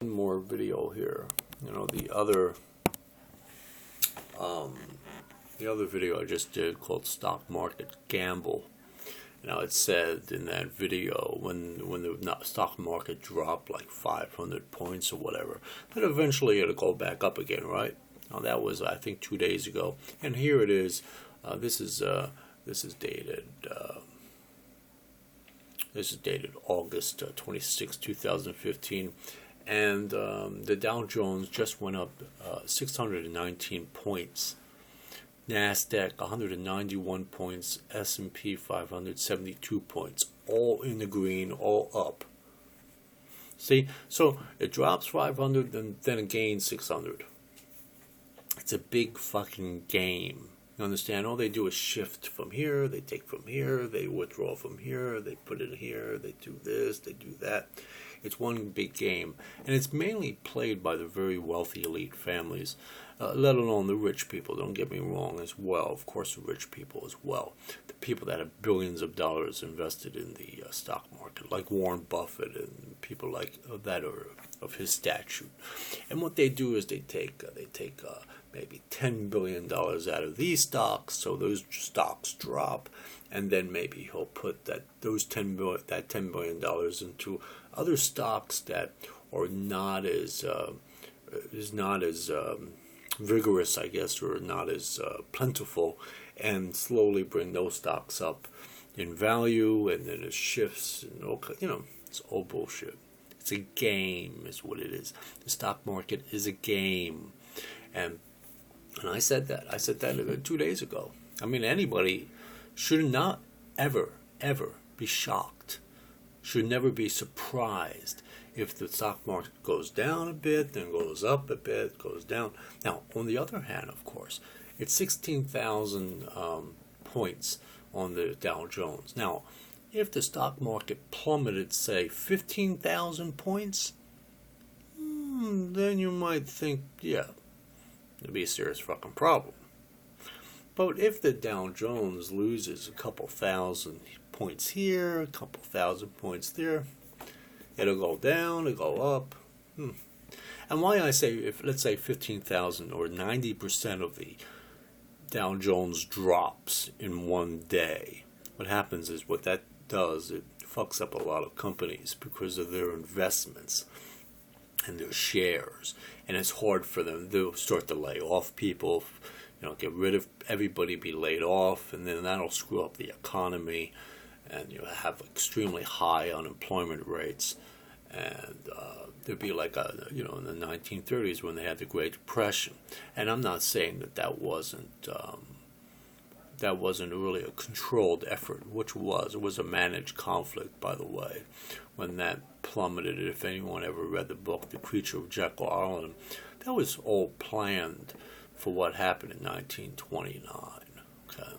One more video here. The other video I just did called Stock Market Gamble. It said in that video when the stock market dropped like 500 points or whatever, that eventually it'll go back up again, right? Now that was, I think, 2 days ago, and here it is. This is dated. This is dated August 26, 2015. And the Dow Jones just went up 619 points. NASDAQ 191 points. S&P 572 points. All in the green, all up. See, so it drops 500, then it gains 600. It's a big fucking game. You understand? All they do is shift from here, they take from here, they withdraw from here, they put it here, they do this, they do that. It's one big game. And it's mainly played by the very wealthy elite families, let alone the rich people. Don't get me wrong as well. Of course, the rich people as well. The people that have billions of dollars invested in the stock market, like Warren Buffett and people like that are of his stature. And what they do is they take maybe $10 billion out of these stocks, so those stocks drop, and then maybe he'll put that $10 billion into other stocks that are not as vigorous, I guess, or not as plentiful, and slowly bring those stocks up in value, and then it shifts, and it's all bullshit. It's a game, is what it is. The stock market is a game, and I said that 2 days ago. I mean, anybody should not ever be shocked, should never be surprised if the stock market goes down a bit, then goes up a bit, goes down. Now, on the other hand, of course, it's 16,000 points on the Dow Jones. Now, if the stock market plummeted, say, 15,000 points, then you might think, yeah, it'd be a serious fucking problem. But if the Dow Jones loses a couple thousand points here, a couple thousand points there, it'll go down, it'll go up. And why I say, if let's say 15,000 or 90% of the Dow Jones drops in one day, what happens is what that does, it fucks up a lot of companies because of their investments and their shares, and it's hard for them. They'll start to lay off people, get rid of everybody, be laid off, and then that'll screw up the economy, and you have extremely high unemployment rates. And there'd be like in the 1930s when they had the Great Depression. And I'm not saying that wasn't really a controlled effort, which it was a managed conflict, by the way, when that plummeted. If anyone ever read the book The Creature of Jekyll Island, that was all planned for what happened in 1929. Okay,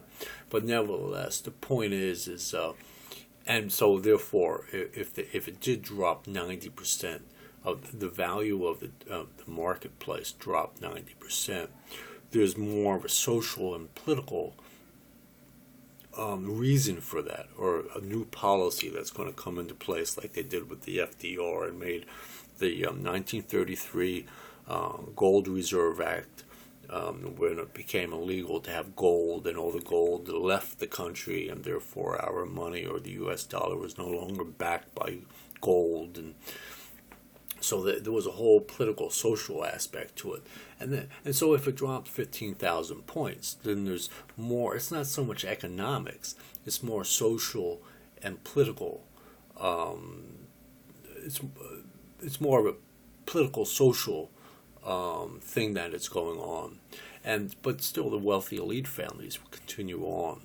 but nevertheless, the point is and so therefore, if it did drop 90%, of the value of the marketplace dropped 90%, there's more of a social and political reason for that, or a new policy that's going to come into place, like they did with the FDR and made the 1933 Gold Reserve Act, when it became illegal to have gold, and all the gold left the country, and therefore our money, or the U.S. dollar, was no longer backed by gold, and so there was a whole political, social aspect to it. And so if it dropped 15,000 points, then there's more. It's not so much economics; it's more social and political. It's more of a political, social thing that is going on, but still the wealthy elite families will continue on.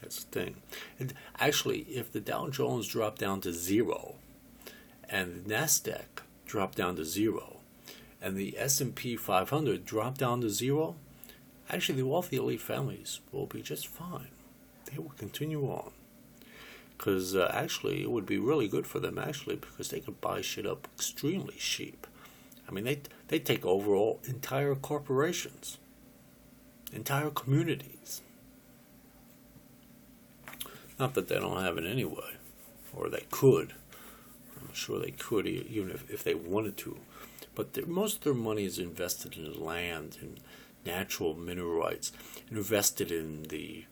That's the thing. And actually, if the Dow Jones dropped down to zero, and the NASDAQ dropped down to zero, and the S&P 500 dropped down to zero, actually the wealthy elite families will be just fine. They will continue on. Because actually it would be really good for them, actually, because they could buy shit up extremely cheap. I mean, they take over entire corporations, entire communities. Not that they don't have it anyway, or they could. I'm sure they could, even if they wanted to. But most of their money is invested in land and natural mineral rights, invested in the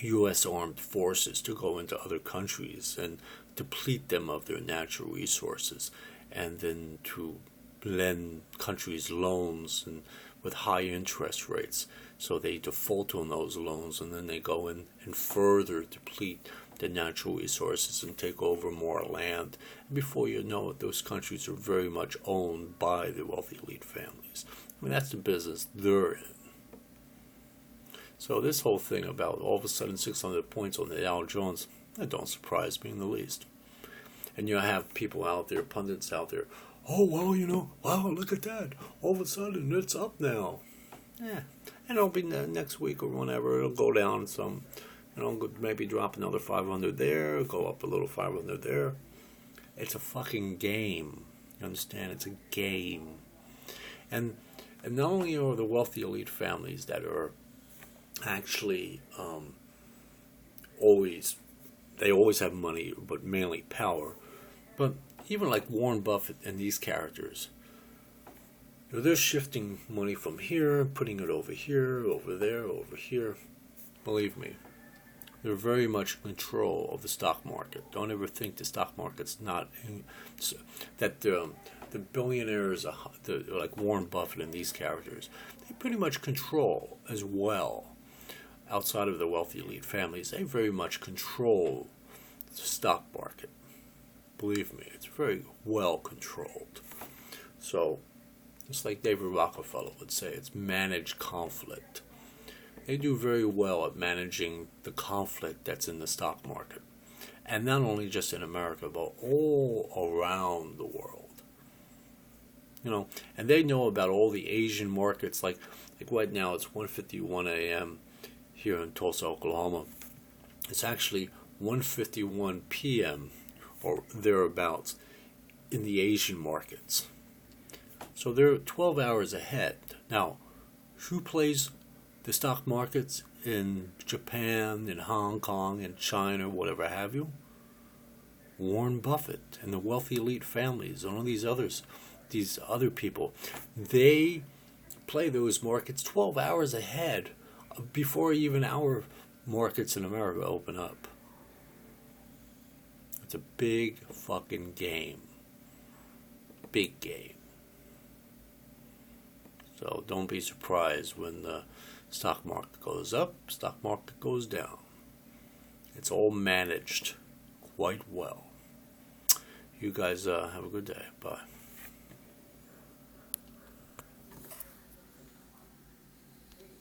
U.S. armed forces to go into other countries and deplete them of their natural resources, and then to lend countries loans and with high interest rates. So they default on those loans, and then they go in and further deplete the natural resources and take over more land. And before you know it, those countries are very much owned by the wealthy elite families. I mean, that's the business they're in. So this whole thing about all of a sudden 600 points on the Dow Jones, that don't surprise me in the least. And you have people out there, pundits out there, oh, well, wow, look at that. All of a sudden, it's up now. Yeah. And it'll be next week or whenever. It'll go down some, maybe drop another 500 there, go up a little 500 there. It's a fucking game. You understand? It's a game. And not only are the wealthy elite families that are actually always have money, but mainly power, but even like Warren Buffett and these characters, they're shifting money from here, putting it over here, over there, over here. Believe me, they're very much in control of the stock market. Don't ever think the stock market's not that the billionaires, like Warren Buffett and these characters, they pretty much control as well. Outside of the wealthy elite families, they very much control the stock market. Believe me, it's very well controlled. So, just like David Rockefeller would say, it's managed conflict. They do very well at managing the conflict that's in the stock market. And not only just in America, but all around the world. And they know about all the Asian markets, like right now it's 1:51 a.m. here in Tulsa, Oklahoma. It's actually 1:51 p.m. or thereabouts in the Asian markets. So they're 12 hours ahead. Now, who plays the stock markets in Japan, in Hong Kong, in China, whatever have you? Warren Buffett and the wealthy elite families and all these other people. They play those markets 12 hours ahead before even our markets in America open up. It's a big fucking game. Big game. So don't be surprised when the stock market goes up, stock market goes down. It's all managed quite well. You guys have a good day. Bye.